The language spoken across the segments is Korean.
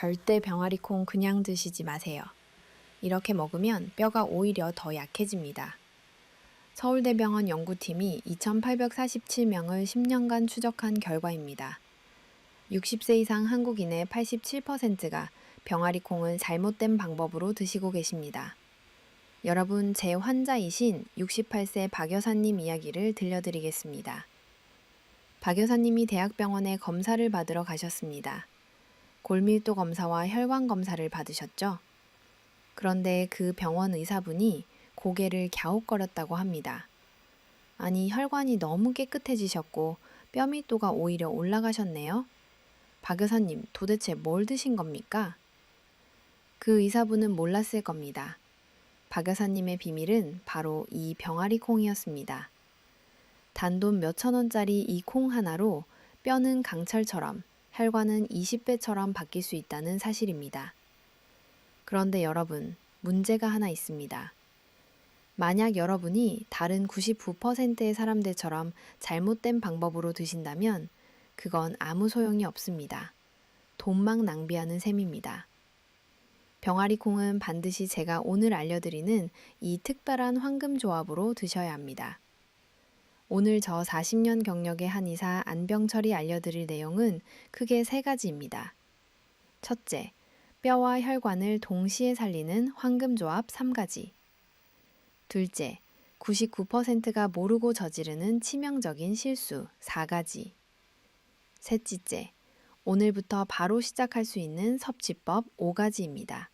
절대 병아리콩 그냥 드시지 마세요. 이렇게 먹으면 뼈가 오히려 더 약해집니다. 서울대병원 연구팀이 2,847명을 10년간 추적한 결과입니다. 60세 이상 한국인의 87%가 병아리콩을 잘못된 방법으로 드시고 계십니다. 여러분, 제 환자이신 68세 박 여사님 이야기를 들려드리겠습니다. 박 여사님이 대학병원에 검사를 받으러 가셨습니다. 골밀도 검사와 혈관 검사를 받으셨죠? 그런데 그 병원 의사분이 고개를 갸웃거렸다고 합니다. 아니, 혈관이 너무 깨끗해지셨고 뼈밀도가 오히려 올라가셨네요. 박 여사님, 도대체 뭘 드신 겁니까? 그 의사분은 몰랐을 겁니다. 박 여사님의 비밀은 바로 이 병아리콩이었습니다. 단돈 몇천 원짜리 이 콩 하나로 뼈는 강철처럼 혈관은 20배처럼 바뀔 수 있다는 사실입니다. 그런데 여러분, 문제가 하나 있습니다. 만약 여러분이 다른 99%의 사람들처럼 잘못된 방법으로 드신다면 그건 아무 소용이 없습니다. 돈만 낭비하는 셈입니다. 병아리콩은 반드시 제가 오늘 알려드리는 이 특별한 황금 조합으로 드셔야 합니다. 오늘 저 40년 경력의 한의사 안병철이 알려드릴 내용은 크게 세 가지입니다. 첫째, 뼈와 혈관을 동시에 살리는 황금조합 3가지. 둘째, 99%가 모르고 저지르는 치명적인 실수 4가지. 셋째, 오늘부터 바로 시작할 수 있는 섭취법 5가지입니다.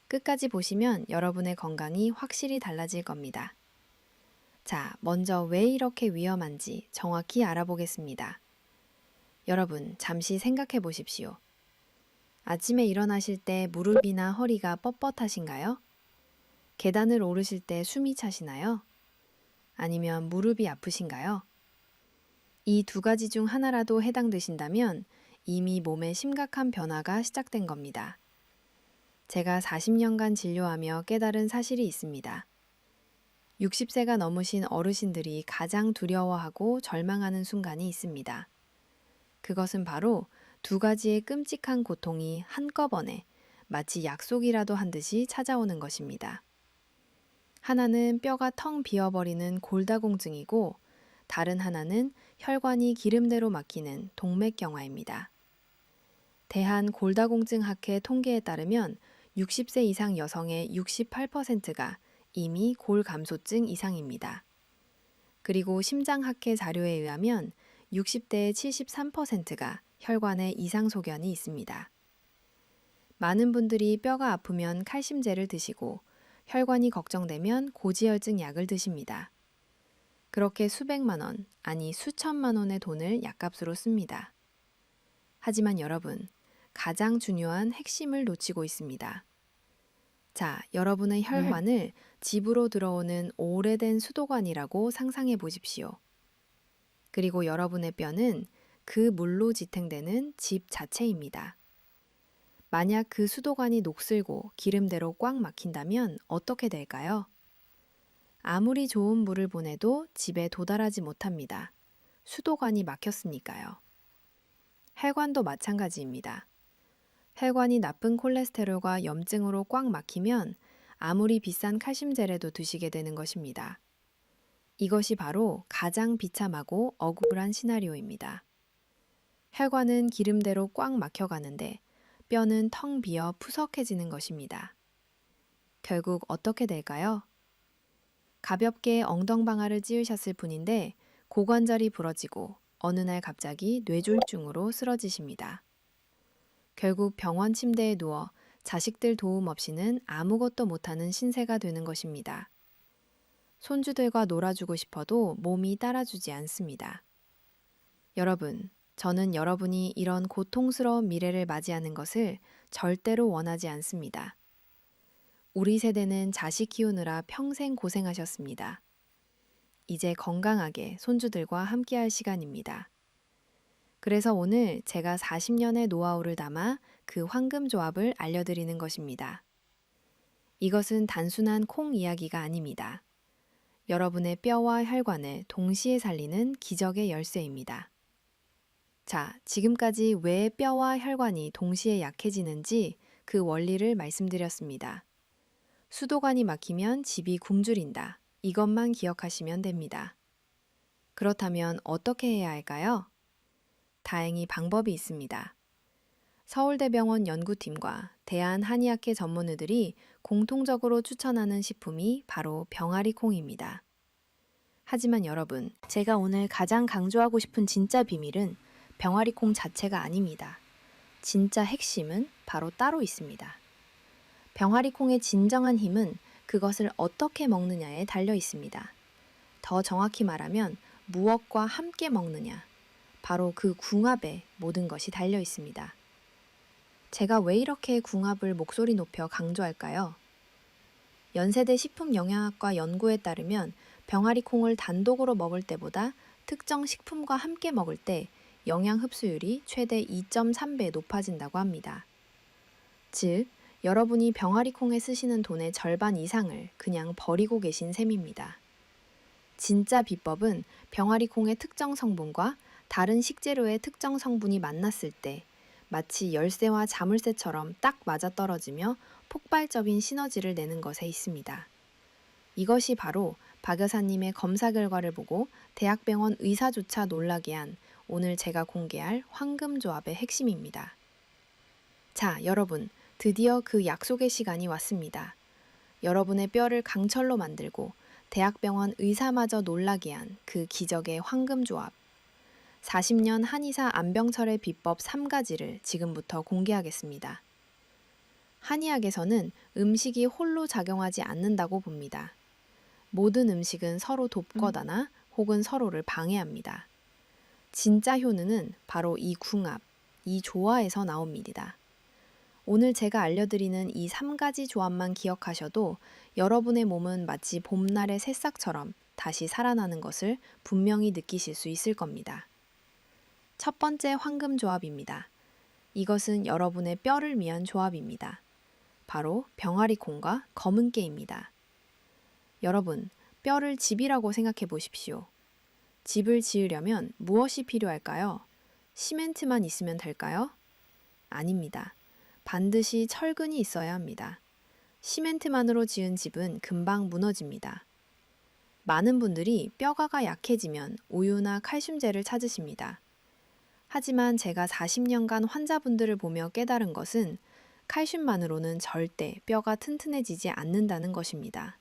끝까지 보시면 여러분의 건강이 확실히 달라질 겁니다. 자, 먼저 왜 이렇게 위험한지 정확히 알아보겠습니다. 여러분, 잠시 생각해 보십시오. 아침에 일어나실 때 무릎이나 허리가 뻣뻣하신가요? 계단을 오르실 때 숨이 차시나요? 아니면 무릎이 아프신가요? 이 두 가지 중 하나라도 해당되신다면 이미 몸에 심각한 변화가 시작된 겁니다. 제가 40년간 진료하며 깨달은 사실이 있습니다. 60세가 넘으신 어르신들이 가장 두려워하고 절망하는 순간이 있습니다. 그것은 바로 두 가지의 끔찍한 고통이 한꺼번에 마치 약속이라도 한 듯이 찾아오는 것입니다. 하나는 뼈가 텅 비어버리는 골다공증이고 다른 하나는 혈관이 기름대로 막히는 동맥경화입니다. 대한골다공증학회 통계에 따르면 60세 이상 여성의 68%가 이미 골감소증 이상입니다. 그리고 심장학회 자료에 의하면 60대의 73%가 혈관에 이상 소견이 있습니다. 많은 분들이 뼈가 아프면 칼슘제를 드시고 혈관이 걱정되면 고지혈증 약을 드십니다. 그렇게 수백만 원, 아니 수천만 원의 돈을 약값으로 씁니다. 하지만 여러분, 가장 중요한 핵심을 놓치고 있습니다. 자, 여러분의 혈관을 집으로 들어오는 오래된 수도관이라고 상상해 보십시오. 그리고 여러분의 뼈는 그 물로 지탱되는 집 자체입니다. 만약 그 수도관이 녹슬고 기름대로 꽉 막힌다면 어떻게 될까요? 아무리 좋은 물을 보내도 집에 도달하지 못합니다. 수도관이 막혔으니까요. 혈관도 마찬가지입니다. 혈관이 나쁜 콜레스테롤과 염증으로 꽉 막히면 아무리 비싼 칼슘제라도 드시게 되는 것입니다. 이것이 바로 가장 비참하고 억울한 시나리오입니다. 혈관은 기름대로 꽉 막혀가는데 뼈는 텅 비어 푸석해지는 것입니다. 결국 어떻게 될까요? 가볍게 엉덩방아를 찧으셨을 뿐인데 고관절이 부러지고 어느 날 갑자기 뇌졸중으로 쓰러지십니다. 결국 병원 침대에 누워 자식들 도움 없이는 아무것도 못하는 신세가 되는 것입니다. 손주들과 놀아주고 싶어도 몸이 따라주지 않습니다. 여러분, 저는 여러분이 이런 고통스러운 미래를 맞이하는 것을 절대로 원하지 않습니다. 우리 세대는 자식 키우느라 평생 고생하셨습니다. 이제 건강하게 손주들과 함께할 시간입니다. 그래서 오늘 제가 40년의 노하우를 담아 그 황금 조합을 알려드리는 것입니다. 이것은 단순한 콩 이야기가 아닙니다. 여러분의 뼈와 혈관을 동시에 살리는 기적의 열쇠입니다. 자, 지금까지 왜 뼈와 혈관이 동시에 약해지는지 그 원리를 말씀드렸습니다. 수도관이 막히면 집이 굶주린다. 이것만 기억하시면 됩니다. 그렇다면 어떻게 해야 할까요? 다행히 방법이 있습니다. 서울대병원 연구팀과 대한한의학회 전문의들이 공통적으로 추천하는 식품이 바로 병아리 콩입니다. 하지만 여러분, 제가 오늘 가장 강조하고 싶은 진짜 비밀은 병아리 콩 자체가 아닙니다. 진짜 핵심은 바로 따로 있습니다. 병아리 콩의 진정한 힘은 그것을 어떻게 먹느냐에 달려 있습니다. 더 정확히 말하면 무엇과 함께 먹느냐, 바로 그 궁합에 모든 것이 달려 있습니다. 제가 왜 이렇게 궁합을 목소리 높여 강조할까요? 연세대 식품영양학과 연구에 따르면 병아리 콩을 단독으로 먹을 때보다 특정 식품과 함께 먹을 때 영양 흡수율이 최대 2.3배 높아진다고 합니다. 즉, 여러분이 병아리 콩에 쓰시는 돈의 절반 이상을 그냥 버리고 계신 셈입니다. 진짜 비법은 병아리 콩의 특정 성분과 다른 식재료의 특정 성분이 만났을 때 마치 열쇠와 자물쇠처럼 딱 맞아떨어지며 폭발적인 시너지를 내는 것에 있습니다. 이것이 바로 박 여사님의 검사 결과를 보고 대학병원 의사조차 놀라게 한 오늘 제가 공개할 황금조합의 핵심입니다. 자, 여러분, 드디어 그 약속의 시간이 왔습니다. 여러분의 뼈를 강철로 만들고 대학병원 의사마저 놀라게 한 그 기적의 황금조합. 40년 한의사 안병철의 비법 3가지를 지금부터 공개하겠습니다. 한의학에서는 음식이 홀로 작용하지 않는다고 봅니다. 모든 음식은 서로 돕거나 혹은 서로를 방해합니다. 진짜 효능은 바로 이 궁합, 이 조화에서 나옵니다. 오늘 제가 알려드리는 이 3가지 조합만 기억하셔도 여러분의 몸은 마치 봄날의 새싹처럼 다시 살아나는 것을 분명히 느끼실 수 있을 겁니다. 첫 번째 황금 조합입니다. 이것은 여러분의 뼈를 위한 조합입니다. 바로 병아리 콩과 검은 깨입니다. 여러분, 뼈를 집이라고 생각해 보십시오. 집을 지으려면 무엇이 필요할까요? 시멘트만 있으면 될까요? 아닙니다. 반드시 철근이 있어야 합니다. 시멘트만으로 지은 집은 금방 무너집니다. 많은 분들이 뼈가가 약해지면 우유나 칼슘제를 찾으십니다. 하지만 제가 40년간 환자분들을 보며 깨달은 것은 칼슘만으로는 절대 뼈가 튼튼해지지 않는다는 것입니다.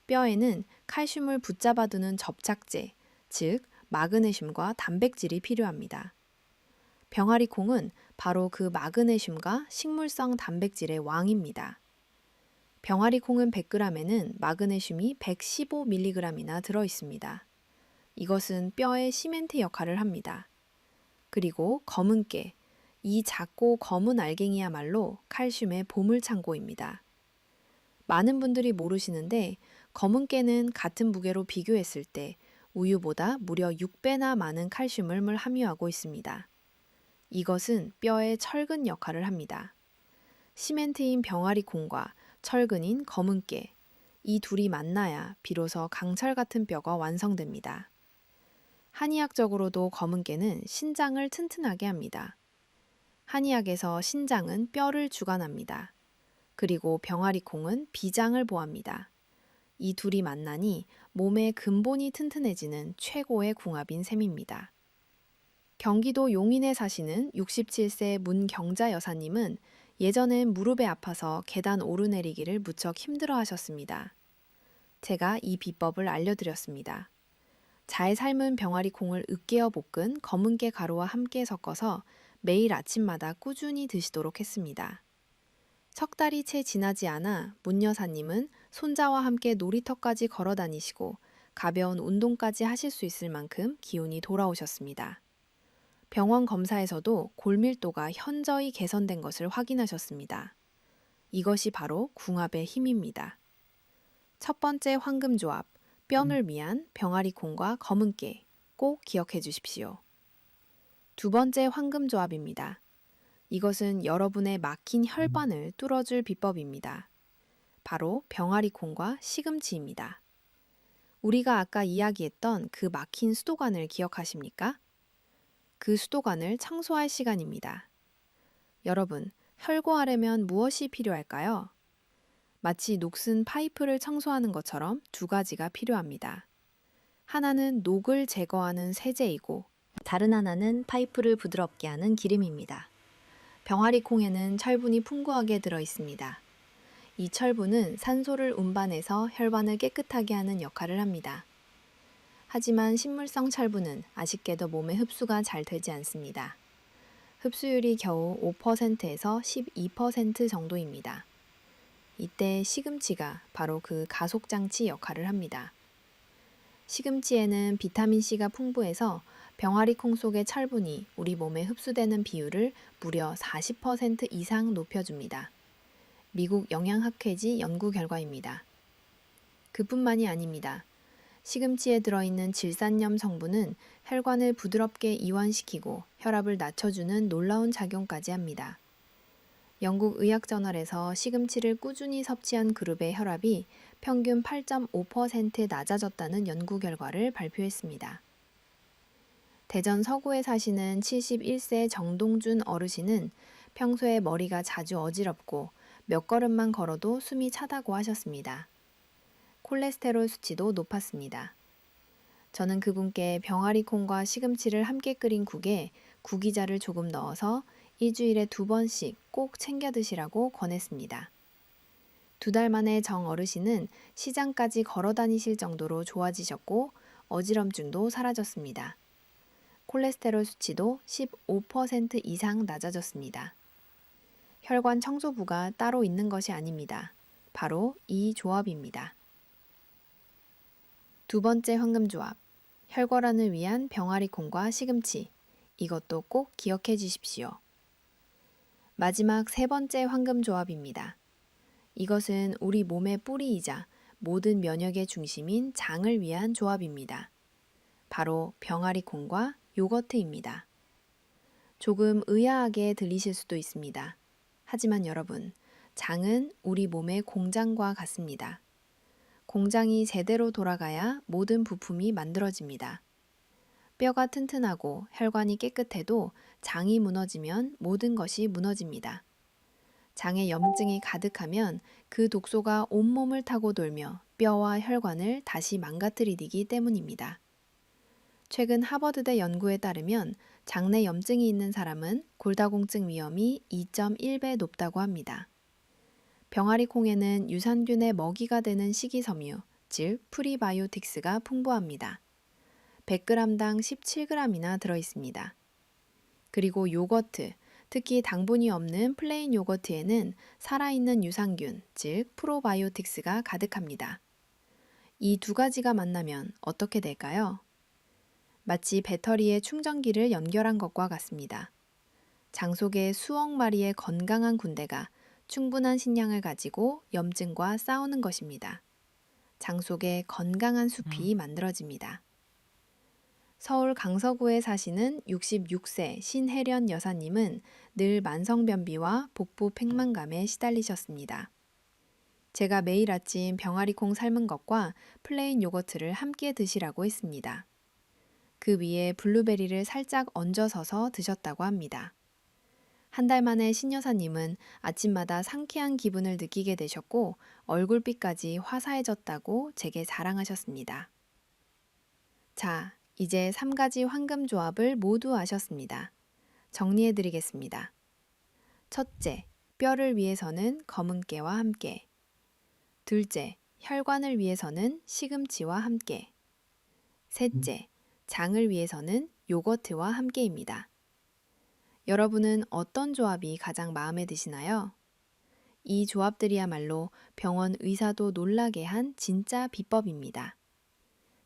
뼈에는 칼슘을 붙잡아두는 접착제, 즉 마그네슘과 단백질이 필요합니다. 병아리 콩은 바로 그 마그네슘과 식물성 단백질의 왕입니다. 병아리 콩은 100g에는 마그네슘이 115mg이나 들어 있습니다. 이것은 뼈의 시멘트 역할을 합니다. 그리고 검은 깨, 이 작고 검은 알갱이야말로 칼슘의 보물창고입니다. 많은 분들이 모르시는데 검은 깨는 같은 무게로 비교했을 때 우유보다 무려 6배나 많은 칼슘을 함유하고 있습니다. 이것은 뼈의 철근 역할을 합니다. 시멘트인 병아리 콩과 철근인 검은 깨, 이 둘이 만나야 비로소 강철 같은 뼈가 완성됩니다. 한의학적으로도 검은 깨는 신장을 튼튼하게 합니다. 한의학에서 신장은 뼈를 주관합니다. 그리고 병아리 콩은 비장을 보합니다. 이 둘이 만나니 몸의 근본이 튼튼해지는 최고의 궁합인 셈입니다. 경기도 용인에 사시는 67세 문경자 여사님은 예전엔 무릎에 아파서 계단 오르내리기를 무척 힘들어 하셨습니다. 제가 이 비법을 알려드렸습니다. 잘 삶은 병아리 콩을 으깨어 볶은 검은 깨 가루와 함께 섞어서 매일 아침마다 꾸준히 드시도록 했습니다. 석 달이 채 지나지 않아 문 여사님은 손자와 함께 놀이터까지 걸어 다니시고 가벼운 운동까지 하실 수 있을 만큼 기운이 돌아오셨습니다. 병원 검사에서도 골밀도가 현저히 개선된 것을 확인하셨습니다. 이것이 바로 궁합의 힘입니다. 첫 번째 황금조합, 뼈를 위한 병아리 콩과 검은 깨, 꼭 기억해 주십시오. 두 번째 황금조합입니다. 이것은 여러분의 막힌 혈관을 뚫어줄 비법입니다. 바로 병아리 콩과 시금치입니다. 우리가 아까 이야기했던 그 막힌 수도관을 기억하십니까? 그 수도관을 청소할 시간입니다. 여러분, 혈고하려면 무엇이 필요할까요? 마치 녹슨 파이프를 청소하는 것처럼 두 가지가 필요합니다. 하나는 녹을 제거하는 세제이고 다른 하나는 파이프를 부드럽게 하는 기름입니다. 병아리 콩에는 철분이 풍부하게 들어 있습니다. 이 철분은 산소를 운반해서 혈관을 깨끗하게 하는 역할을 합니다. 하지만 식물성 철분은 아쉽게도 몸에 흡수가 잘 되지 않습니다. 흡수율이 겨우 5%에서 12% 정도입니다. 이때 시금치가 바로 그 가속장치 역할을 합니다. 시금치에는 비타민C가 풍부해서 병아리 콩 속의 철분이 우리 몸에 흡수되는 비율을 무려 40% 이상 높여줍니다. 미국 영양학회지 연구 결과입니다. 그뿐만이 아닙니다. 시금치에 들어있는 질산염 성분은 혈관을 부드럽게 이완시키고 혈압을 낮춰주는 놀라운 작용까지 합니다. 영국 의학저널에서 시금치를 꾸준히 섭취한 그룹의 혈압이 평균 8.5% 낮아졌다는 연구 결과를 발표했습니다. 대전 서구에 사시는 71세 정동준 어르신은 평소에 머리가 자주 어지럽고 몇 걸음만 걸어도 숨이 차다고 하셨습니다. 콜레스테롤 수치도 높았습니다. 저는 그분께 병아리 콩과 시금치를 함께 끓인 국에 구기자를 조금 넣어서 일주일에 2번씩 꼭 챙겨 드시라고 권했습니다. 2달 만에 정 어르신은 시장까지 걸어 다니실 정도로 좋아지셨고 어지럼증도 사라졌습니다. 콜레스테롤 수치도 15% 이상 낮아졌습니다. 혈관 청소부가 따로 있는 것이 아닙니다. 바로 이 조합입니다. 두 번째 황금조합, 혈관을 위한 병아리 콩과 시금치. 이것도 꼭 기억해 주십시오. 마지막 세 번째 황금조합입니다. 이것은 우리 몸의 뿌리이자 모든 면역의 중심인 장을 위한 조합입니다. 바로 병아리 콩과 요거트입니다. 조금 의아하게 들리실 수도 있습니다. 하지만 여러분, 장은 우리 몸의 공장과 같습니다. 공장이 제대로 돌아가야 모든 부품이 만들어집니다. 뼈가 튼튼하고 혈관이 깨끗해도 장이 무너지면 모든 것이 무너집니다. 장에 염증이 가득하면 그 독소가 온몸을 타고 돌며 뼈와 혈관을 다시 망가뜨리기 때문입니다. 최근 하버드대 연구에 따르면 장내 염증이 있는 사람은 골다공증 위험이 2.1배 높다고 합니다. 병아리 콩에는 유산균의 먹이가 되는 식이섬유, 즉 프리바이오틱스가 풍부합니다. 100g당 17g이나 들어있습니다. 그리고 요거트, 특히 당분이 없는 플레인 요거트에는 살아있는 유산균, 즉 프로바이오틱스가 가득합니다. 이 두 가지가 만나면 어떻게 될까요? 마치 배터리에 충전기를 연결한 것과 같습니다. 장 속에 수억 마리의 건강한 군대가 충분한 식량을 가지고 염증과 싸우는 것입니다. 장 속에 건강한 숲이 만들어집니다. 서울 강서구에 사시는 66세 신혜련 여사님은 늘 만성변비와 복부 팽만감에 시달리셨습니다. 제가 매일 아침 병아리 콩 삶은 것과 플레인 요거트를 함께 드시라고 했습니다. 그 위에 블루베리를 살짝 얹어서서 드셨다고 합니다. 한 달 만에 신 여사님은 아침마다 상쾌한 기분을 느끼게 되셨고 얼굴빛까지 화사해졌다고 제게 자랑하셨습니다. 자, 이제 3가지 황금 조합을 모두 아셨습니다. 정리해드리겠습니다. 첫째, 뼈를 위해서는 검은 깨와 함께. 둘째, 혈관을 위해서는 시금치와 함께. 셋째, 장을 위해서는 요거트와 함께입니다. 여러분은 어떤 조합이 가장 마음에 드시나요? 이 조합들이야말로 병원 의사도 놀라게 한 진짜 비법입니다.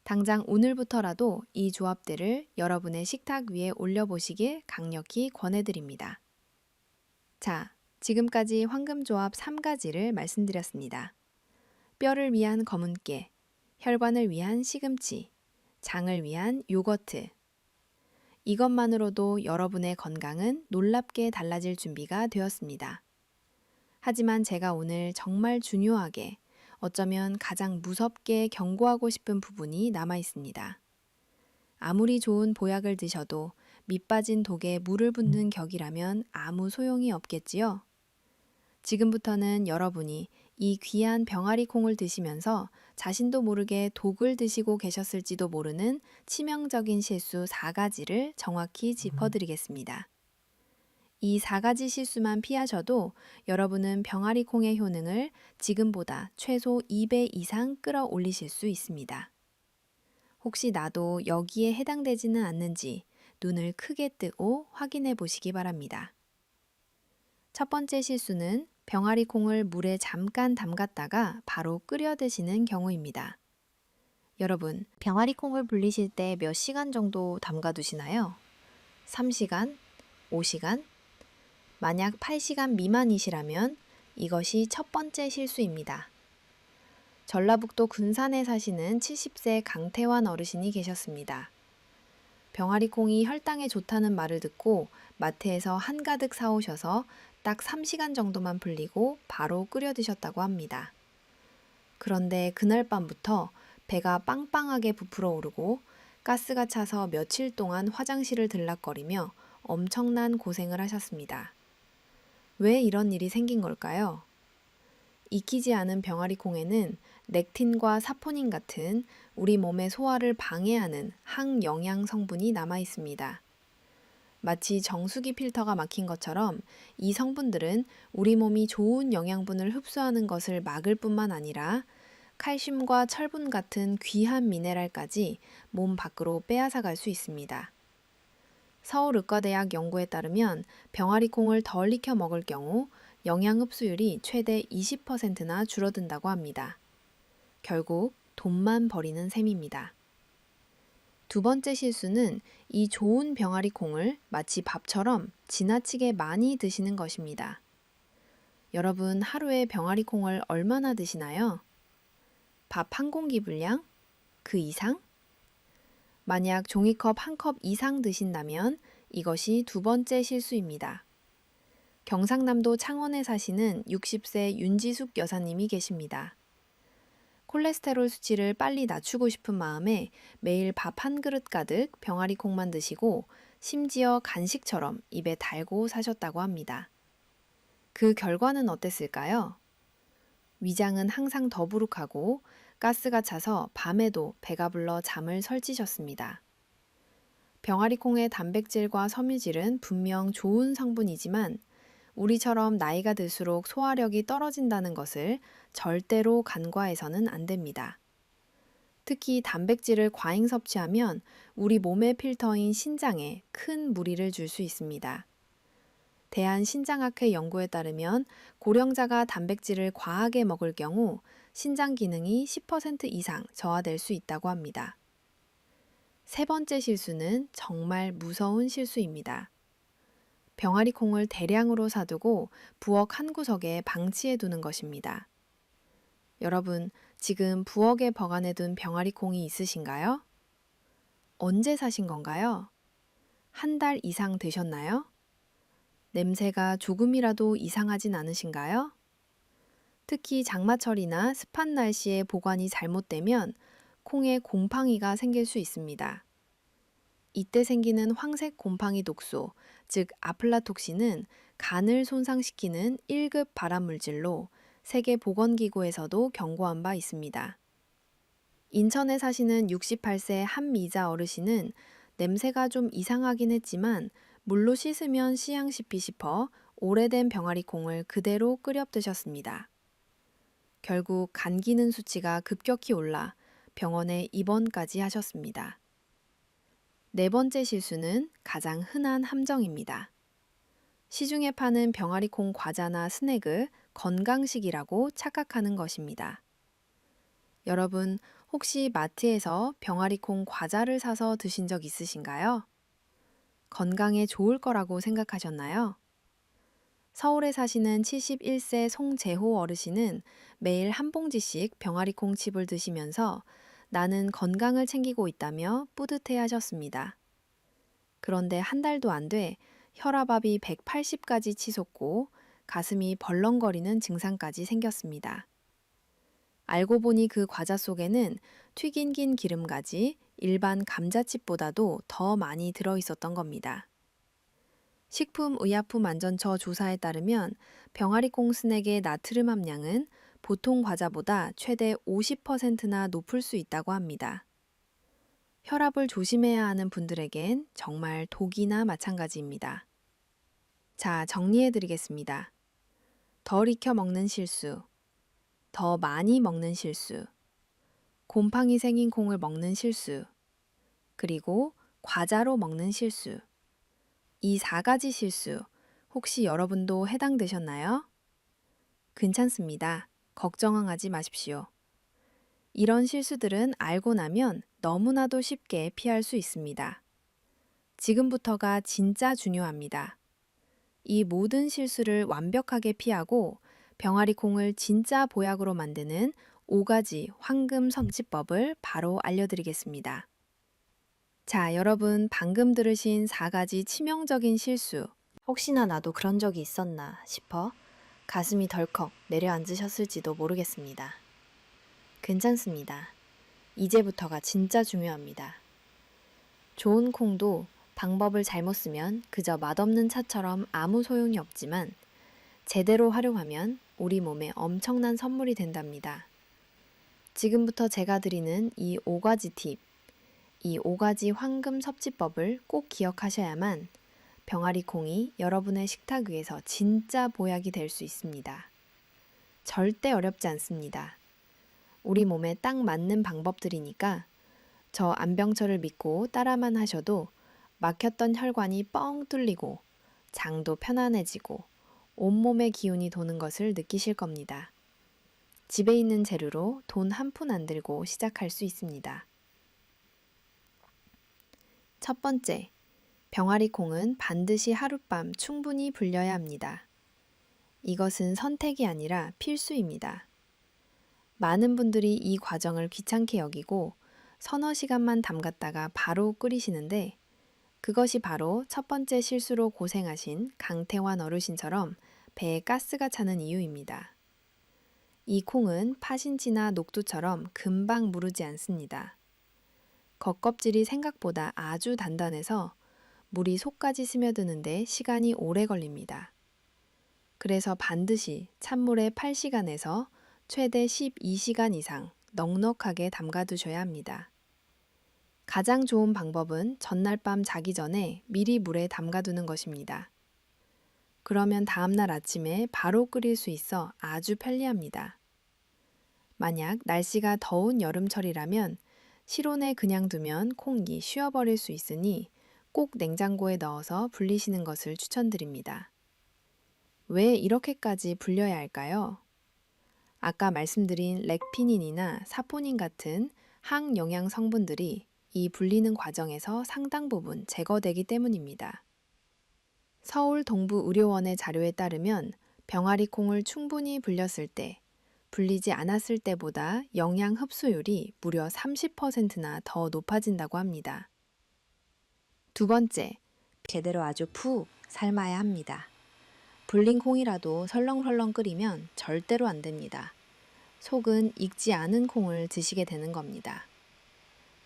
당장 오늘부터라도 이 조합들을 여러분의 식탁 위에 올려보시길 강력히 권해드립니다. 자, 지금까지 황금조합 3가지를 말씀드렸습니다. 뼈를 위한 검은깨, 혈관을 위한 시금치, 장을 위한 요거트. 이것만으로도 여러분의 건강은 놀랍게 달라질 준비가 되었습니다. 하지만 제가 오늘 정말 중요하게, 어쩌면 가장 무섭게 경고하고 싶은 부분이 남아 있습니다. 아무리 좋은 보약을 드셔도 밑 빠진 독에 물을 붓는 격이라면 아무 소용이 없겠지요. 지금부터는 여러분이 이 귀한 병아리 콩을 드시면서 자신도 모르게 독을 드시고 계셨을지도 모르는 치명적인 실수 4가지를 정확히 짚어드리겠습니다. 이 4가지 실수만 피하셔도 여러분은 병아리 콩의 효능을 지금보다 최소 2배 이상 끌어올리실 수 있습니다. 혹시 나도 여기에 해당되지는 않는지 눈을 크게 뜨고 확인해 보시기 바랍니다. 첫 번째 실수는 병아리 콩을 물에 잠깐 담갔다가 바로 끓여 드시는 경우입니다. 여러분, 병아리 콩을 불리실 때 몇 시간 정도 담가 두시나요? 3시간? 5시간? 만약 8시간 미만이시라면 이것이 첫 번째 실수입니다. 전라북도 군산에 사시는 70세 강태환 어르신이 계셨습니다. 병아리 콩이 혈당에 좋다는 말을 듣고 마트에서 한가득 사오셔서 딱 3시간 정도만 불리고 바로 끓여 드셨다고 합니다. 그런데 그날 밤부터 배가 빵빵하게 부풀어 오르고 가스가 차서 며칠 동안 화장실을 들락거리며 엄청난 고생을 하셨습니다. 왜 이런 일이 생긴 걸까요? 익히지 않은 병아리 콩에는 렉틴과 사포닌 같은 우리 몸의 소화를 방해하는 항영양 성분이 남아 있습니다. 마치 정수기 필터가 막힌 것처럼 이 성분들은 우리 몸이 좋은 영양분을 흡수하는 것을 막을 뿐만 아니라 칼슘과 철분 같은 귀한 미네랄까지 몸 밖으로 빼앗아 갈 수 있습니다. 서울의과대학 연구에 따르면 병아리 콩을 덜 익혀 먹을 경우 영양 흡수율이 최대 20%나 줄어든다고 합니다. 결국 돈만 버리는 셈입니다. 두 번째 실수는 이 좋은 병아리 콩을 마치 밥처럼 지나치게 많이 드시는 것입니다. 여러분, 하루에 병아리 콩을 얼마나 드시나요? 밥 한 공기 분량? 그 이상? 만약 종이컵 한 컵 이상 드신다면 이것이 두 번째 실수입니다. 경상남도 창원에 사시는 60세 윤지숙 여사님이 계십니다. 콜레스테롤 수치를 빨리 낮추고 싶은 마음에 매일 밥 한 그릇 가득 병아리 콩만 드시고 심지어 간식처럼 입에 달고 사셨다고 합니다. 그 결과는 어땠을까요? 위장은 항상 더부룩하고 가스가 차서 밤에도 배가 불러 잠을 설치셨습니다. 병아리 콩의 단백질과 섬유질은 분명 좋은 성분이지만 우리처럼 나이가 들수록 소화력이 떨어진다는 것을 절대로 간과해서는 안 됩니다. 특히 단백질을 과잉 섭취하면 우리 몸의 필터인 신장에 큰 무리를 줄 수 있습니다. 대한신장학회 연구에 따르면 고령자가 단백질을 과하게 먹을 경우 신장 기능이 10% 이상 저하될 수 있다고 합니다. 세 번째 실수는 정말 무서운 실수입니다. 병아리 콩을 대량으로 사두고 부엌 한 구석에 방치해 두는 것입니다. 여러분, 지금 부엌에 보관해 둔 병아리 콩이 있으신가요? 언제 사신 건가요? 한 달 이상 되셨나요? 냄새가 조금이라도 이상하진 않으신가요? 특히 장마철이나 습한 날씨에 보관이 잘못되면 콩에 곰팡이가 생길 수 있습니다. 이때 생기는 황색 곰팡이 독소, 즉 아플라톡신은 간을 손상시키는 1급 발암물질로 세계보건기구에서도 경고한 바 있습니다. 인천에 사시는 68세 한미자 어르신은 냄새가 좀 이상하긴 했지만 물로 씻으면 씨양시피 싶어 오래된 병아리 콩을 그대로 끓여 드셨습니다. 결국 간 기능 수치가 급격히 올라 병원에 입원까지 하셨습니다. 네 번째 실수는 가장 흔한 함정입니다. 시중에 파는 병아리 콩 과자나 스낵을 건강식이라고 착각하는 것입니다. 여러분, 혹시 마트에서 병아리 콩 과자를 사서 드신 적 있으신가요? 건강에 좋을 거라고 생각하셨나요? 서울에 사시는 71세 송재호 어르신은 매일 한 봉지씩 병아리 콩 칩을 드시면서 나는 건강을 챙기고 있다며 뿌듯해 하셨습니다. 그런데 한 달도 안 돼 혈압이 180까지 치솟고 가슴이 벌렁거리는 증상까지 생겼습니다. 알고 보니 그 과자 속에는 튀긴 긴 기름가지, 일반 감자칩보다도 더 많이 들어있었던 겁니다. 식품의약품안전처 조사에 따르면 병아리콩 스낵의 나트륨 함량은 보통 과자보다 최대 50%나 높을 수 있다고 합니다. 혈압을 조심해야 하는 분들에겐 정말 독이나 마찬가지입니다. 자, 정리해 드리겠습니다. 덜 익혀 먹는 실수, 더 많이 먹는 실수, 곰팡이 생긴 콩을 먹는 실수, 그리고 과자로 먹는 실수. 이 4가지 실수, 혹시 여러분도 해당되셨나요? 괜찮습니다. 걱정하지 마십시오. 이런 실수들은 알고 나면 너무나도 쉽게 피할 수 있습니다. 지금부터가 진짜 중요합니다. 이 모든 실수를 완벽하게 피하고 병아리 콩을 진짜 보약으로 만드는 5가지 황금 섭취법을 바로 알려드리겠습니다. 자, 여러분 방금 들으신 4가지 치명적인 실수, 혹시나 나도 그런 적이 있었나 싶어 가슴이 덜컥 내려앉으셨을지도 모르겠습니다. 괜찮습니다. 이제부터가 진짜 중요합니다. 좋은 콩도 방법을 잘못 쓰면 그저 맛없는 차처럼 아무 소용이 없지만 제대로 활용하면 우리 몸에 엄청난 선물이 된답니다. 지금부터 제가 드리는 이 5가지 팁, 이 5가지 황금 섭취법을 꼭 기억하셔야만 병아리 콩이 여러분의 식탁 위에서 진짜 보약이 될 수 있습니다. 절대 어렵지 않습니다. 우리 몸에 딱 맞는 방법들이니까 저 안병철을 믿고 따라만 하셔도 막혔던 혈관이 뻥 뚫리고 장도 편안해지고 온몸의 기운이 도는 것을 느끼실 겁니다. 집에 있는 재료로 돈 한 푼 안 들고 시작할 수 있습니다. 첫 번째, 병아리 콩은 반드시 하룻밤 충분히 불려야 합니다. 이것은 선택이 아니라 필수입니다. 많은 분들이 이 과정을 귀찮게 여기고 서너 시간만 담갔다가 바로 끓이시는데 그것이 바로 첫 번째 실수로 고생하신 강태환 어르신처럼 배에 가스가 차는 이유입니다. 이 콩은 파신치나 녹두처럼 금방 무르지 않습니다. 겉껍질이 생각보다 아주 단단해서 물이 속까지 스며드는데 시간이 오래 걸립니다. 그래서 반드시 찬물에 8시간에서 최대 12시간 이상 넉넉하게 담가두셔야 합니다. 가장 좋은 방법은 전날 밤 자기 전에 미리 물에 담가두는 것입니다. 그러면 다음날 아침에 바로 끓일 수 있어 아주 편리합니다. 만약 날씨가 더운 여름철이라면 실온에 그냥 두면 콩이 쉬어버릴 수 있으니 꼭 냉장고에 넣어서 불리시는 것을 추천드립니다. 왜 이렇게까지 불려야 할까요? 아까 말씀드린 렉피닌이나 사포닌 같은 항영양 성분들이 이 불리는 과정에서 상당 부분 제거되기 때문입니다. 서울 동부의료원의 자료에 따르면 병아리 콩을 충분히 불렸을 때, 불리지 않았을 때보다 영양 흡수율이 무려 30%나 더 높아진다고 합니다. 두 번째, 제대로 아주 푹 삶아야 합니다. 불린 콩이라도 설렁설렁 끓이면 절대로 안 됩니다. 속은 익지 않은 콩을 드시게 되는 겁니다.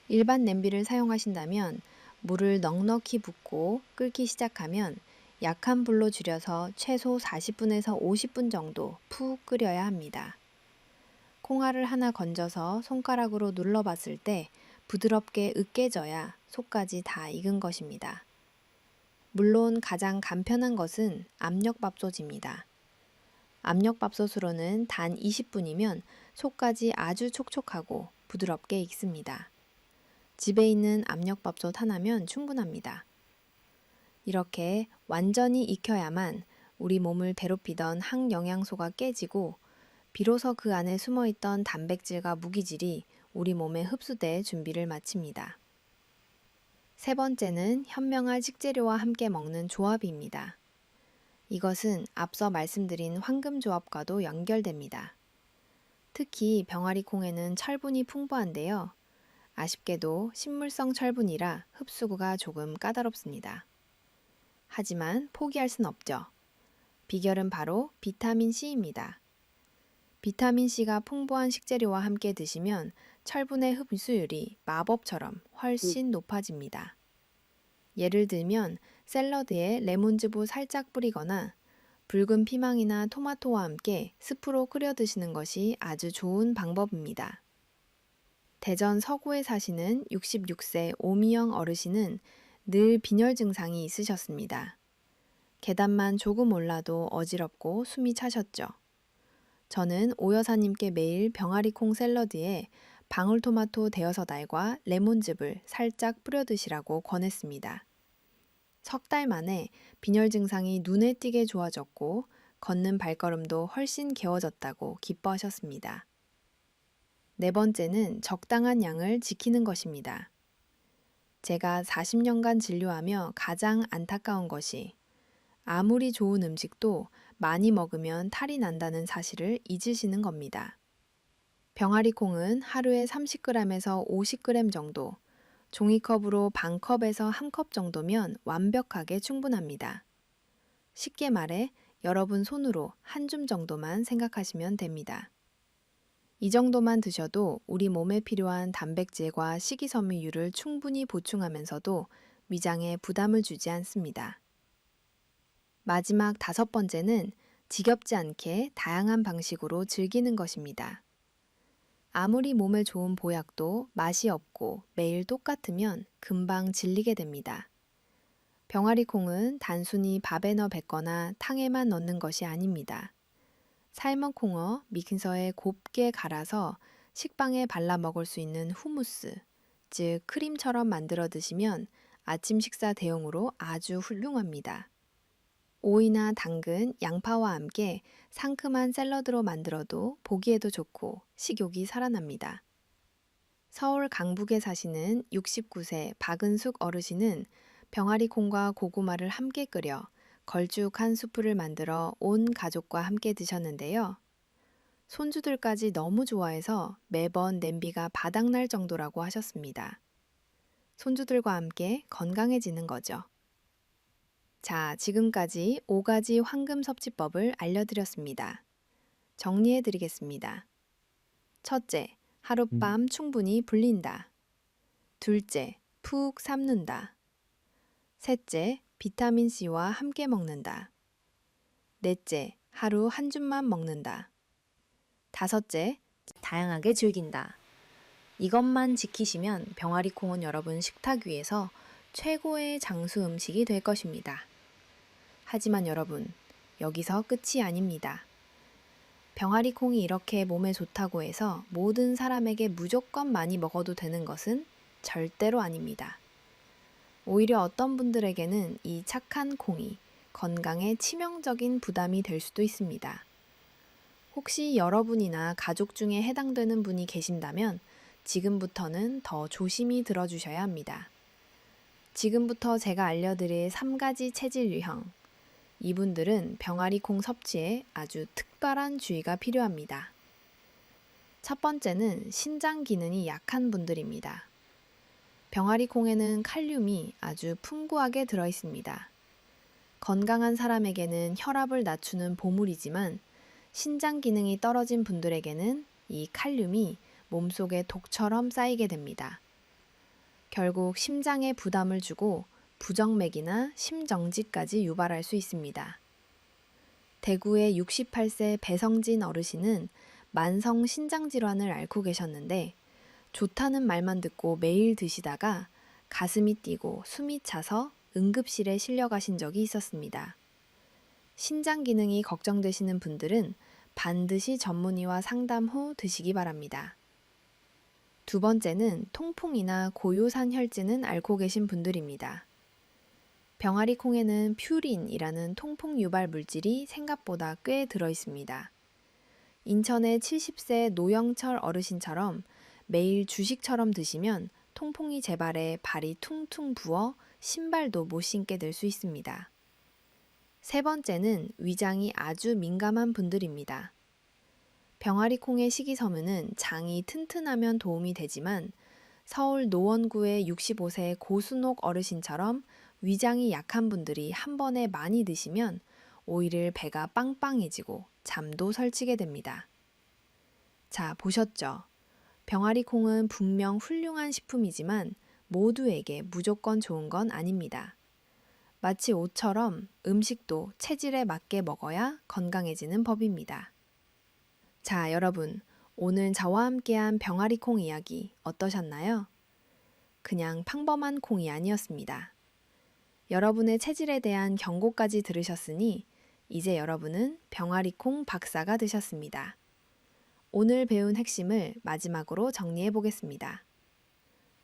일반 냄비를 사용하신다면 물을 넉넉히 붓고 끓기 시작하면 약한 불로 줄여서 최소 40분에서 50분 정도 푹 끓여야 합니다. 콩알을 하나 건져서 손가락으로 눌러봤을 때 부드럽게 으깨져야 속까지 다 익은 것입니다. 물론 가장 간편한 것은 압력밥솥입니다. 압력밥솥으로는 단 20분이면 속까지 아주 촉촉하고 부드럽게 익습니다. 집에 있는 압력밥솥 하나면 충분합니다. 이렇게 완전히 익혀야만 우리 몸을 괴롭히던 항영양소가 깨지고 비로소 그 안에 숨어있던 단백질과 무기질이 우리 몸에 흡수돼 준비를 마칩니다. 세 번째는 현명한 식재료와 함께 먹는 조합입니다. 이것은 앞서 말씀드린 황금조합과도 연결됩니다. 특히 병아리 콩에는 철분이 풍부한데요. 아쉽게도 식물성 철분이라 흡수가 조금 까다롭습니다. 하지만 포기할 순 없죠. 비결은 바로 비타민 C입니다. 비타민 C가 풍부한 식재료와 함께 드시면 철분의 흡수율이 마법처럼 훨씬 높아집니다. 예를 들면 샐러드에 레몬즙을 살짝 뿌리거나 붉은 피망이나 토마토와 함께 스프로 끓여 드시는 것이 아주 좋은 방법입니다. 대전 서구에 사시는 66세 오미영 어르신은 늘 빈혈 증상이 있으셨습니다. 계단만 조금 올라도 어지럽고 숨이 차셨죠. 저는 오 여사님께 매일 병아리콩 샐러드에 방울토마토 대여섯 알과 레몬즙을 살짝 뿌려 드시라고 권했습니다. 석 달 만에 빈혈 증상이 눈에 띄게 좋아졌고 걷는 발걸음도 훨씬 개워졌다고 기뻐하셨습니다. 네 번째는 적당한 양을 지키는 것입니다. 제가 40년간 진료하며 가장 안타까운 것이 아무리 좋은 음식도 많이 먹으면 탈이 난다는 사실을 잊으시는 겁니다. 병아리콩은 하루에 30g에서 50g 정도, 종이컵으로 반컵에서 한 컵 정도면 완벽하게 충분합니다. 쉽게 말해 여러분 손으로 한 줌 정도만 생각하시면 됩니다. 이 정도만 드셔도 우리 몸에 필요한 단백질과 식이섬유율을 충분히 보충하면서도 위장에 부담을 주지 않습니다. 마지막 다섯 번째는 지겹지 않게 다양한 방식으로 즐기는 것입니다. 아무리 몸에 좋은 보약도 맛이 없고 매일 똑같으면 금방 질리게 됩니다. 병아리콩은 단순히 밥에 넣어 뱉거나 탕에만 넣는 것이 아닙니다. 삶은 콩어 믹서에 곱게 갈아서 식빵에 발라 먹을 수 있는 후무스, 즉 크림처럼 만들어 드시면 아침 식사 대용으로 아주 훌륭합니다. 오이나 당근, 양파와 함께 상큼한 샐러드로 만들어도 보기에도 좋고 식욕이 살아납니다. 서울 강북에 사시는 69세 박은숙 어르신은 병아리콩과 고구마를 함께 끓여 걸쭉한 수프를 만들어 온 가족과 함께 드셨는데요. 손주들까지 너무 좋아해서 매번 냄비가 바닥날 정도라고 하셨습니다. 손주들과 함께 건강해지는 거죠. 자, 지금까지 5가지 황금 섭취법을 알려드렸습니다. 정리해드리겠습니다. 첫째, 하룻밤 충분히 불린다. 둘째, 푹 삶는다. 셋째, 비타민C와 함께 먹는다. 넷째, 하루 한 줌만 먹는다. 다섯째, 다양하게 즐긴다. 이것만 지키시면 병아리콩은 여러분 식탁 위에서 최고의 장수 음식이 될 것입니다. 하지만 여러분, 여기서 끝이 아닙니다. 병아리콩이 이렇게 몸에 좋다고 해서 모든 사람에게 무조건 많이 먹어도 되는 것은 절대로 아닙니다. 오히려 어떤 분들에게는 이 착한 콩이 건강에 치명적인 부담이 될 수도 있습니다. 혹시 여러분이나 가족 중에 해당되는 분이 계신다면 지금부터는 더 조심히 들어주셔야 합니다. 지금부터 제가 알려드릴 3가지 체질 유형. 이분들은 병아리콩 섭취에 아주 특별한 주의가 필요합니다. 첫 번째는 신장 기능이 약한 분들입니다. 병아리콩에는 칼륨이 아주 풍부하게 들어 있습니다. 건강한 사람에게는 혈압을 낮추는 보물이지만 신장 기능이 떨어진 분들에게는 이 칼륨이 몸속에 독처럼 쌓이게 됩니다. 결국 심장에 부담을 주고 부정맥이나 심정지까지 유발할 수 있습니다. 대구의 68세 배성진 어르신은 만성 신장질환을 앓고 계셨는데 좋다는 말만 듣고 매일 드시다가 가슴이 뛰고 숨이 차서 응급실에 실려가신 적이 있었습니다. 신장 기능이 걱정되시는 분들은 반드시 전문의와 상담 후 드시기 바랍니다. 두 번째는 통풍이나 고요산 혈증은 앓고 계신 분들입니다. 병아리콩에는 퓨린이라는 통풍 유발 물질이 생각보다 꽤 들어 있습니다. 인천의 70세 노영철 어르신처럼 매일 주식처럼 드시면 통풍이 재발해 발이 퉁퉁 부어 신발도 못 신게 될 수 있습니다. 세 번째는 위장이 아주 민감한 분들입니다. 병아리콩의 식이섬유는 장이 튼튼하면 도움이 되지만 서울 노원구의 65세 고순옥 어르신처럼 위장이 약한 분들이 한 번에 많이 드시면 오히려 배가 빵빵해지고 잠도 설치게 됩니다. 자, 보셨죠? 병아리 콩은 분명 훌륭한 식품이지만 모두에게 무조건 좋은 건 아닙니다. 마치 옷처럼 음식도 체질에 맞게 먹어야 건강해지는 법입니다. 자, 여러분, 오늘 저와 함께한 병아리 콩 이야기 어떠셨나요? 그냥 평범한 콩이 아니었습니다. 여러분의 체질에 대한 경고까지 들으셨으니 이제 여러분은 병아리 콩 박사가 되셨습니다. 오늘 배운 핵심을 마지막으로 정리해 보겠습니다.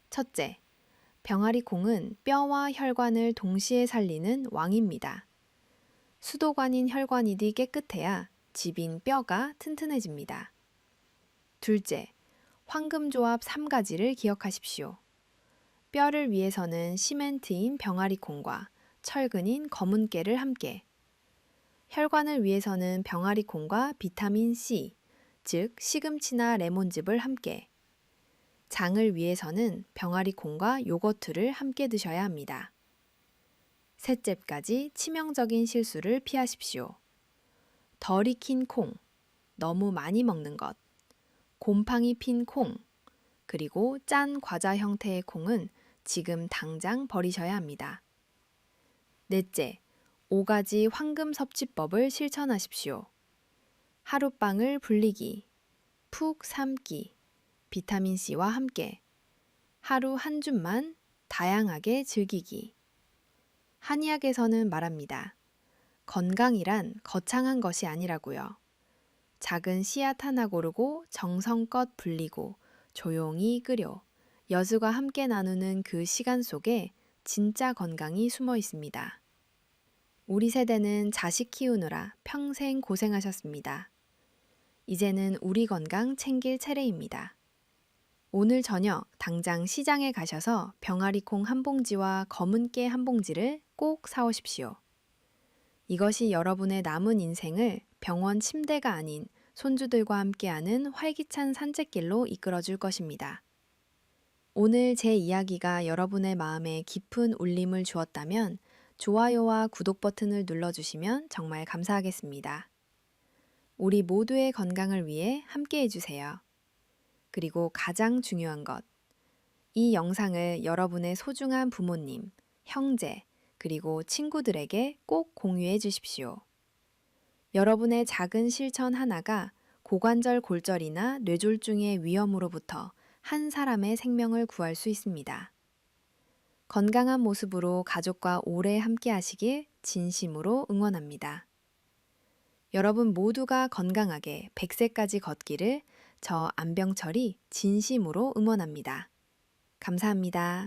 첫째, 병아리 콩은 뼈와 혈관을 동시에 살리는 왕입니다. 수도관인 혈관이디 깨끗해야 집인 뼈가 튼튼해집니다. 둘째, 황금조합 3가지를 기억하십시오. 뼈를 위해서는 시멘트인 병아리 콩과 철근인 검은 깨를 함께, 혈관을 위해서는 병아리 콩과 비타민 C, 즉 시금치나 레몬즙을 함께, 장을 위해서는 병아리 콩과 요거트를 함께 드셔야 합니다. 셋째까지 치명적인 실수를 피하십시오. 덜 익힌 콩, 너무 많이 먹는 것, 곰팡이 핀 콩, 그리고 짠 과자 형태의 콩은 지금 당장 버리셔야 합니다. 넷째, 5가지 황금 섭취법을 실천하십시오. 하룻밤을 불리기, 푹 삶기, 비타민C와 함께, 하루 한 줌만 다양하게 즐기기. 한의학에서는 말합니다. 건강이란 거창한 것이 아니라고요. 작은 씨앗 하나 고르고 정성껏 불리고 조용히 끓여 여수가 함께 나누는 그 시간 속에 진짜 건강이 숨어 있습니다. 우리 세대는 자식 키우느라 평생 고생하셨습니다. 이제는 우리 건강 챙길 차례입니다. 오늘 저녁 당장 시장에 가셔서 병아리 콩 한 봉지와 검은 깨 한 봉지를 꼭 사오십시오. 이것이 여러분의 남은 인생을 병원 침대가 아닌 손주들과 함께하는 활기찬 산책길로 이끌어줄 것입니다. 오늘 제 이야기가 여러분의 마음에 깊은 울림을 주었다면 좋아요와 구독 버튼을 눌러주시면 정말 감사하겠습니다. 우리 모두의 건강을 위해 함께 해주세요. 그리고 가장 중요한 것, 이 영상을 여러분의 소중한 부모님, 형제, 그리고 친구들에게 꼭 공유해 주십시오. 여러분의 작은 실천 하나가 고관절 골절이나 뇌졸중의 위험으로부터 한 사람의 생명을 구할 수 있습니다. 건강한 모습으로 가족과 오래 함께 하시길 진심으로 응원합니다. 여러분 모두가 건강하게 100세까지 걷기를 저 안병철이 진심으로 응원합니다. 감사합니다.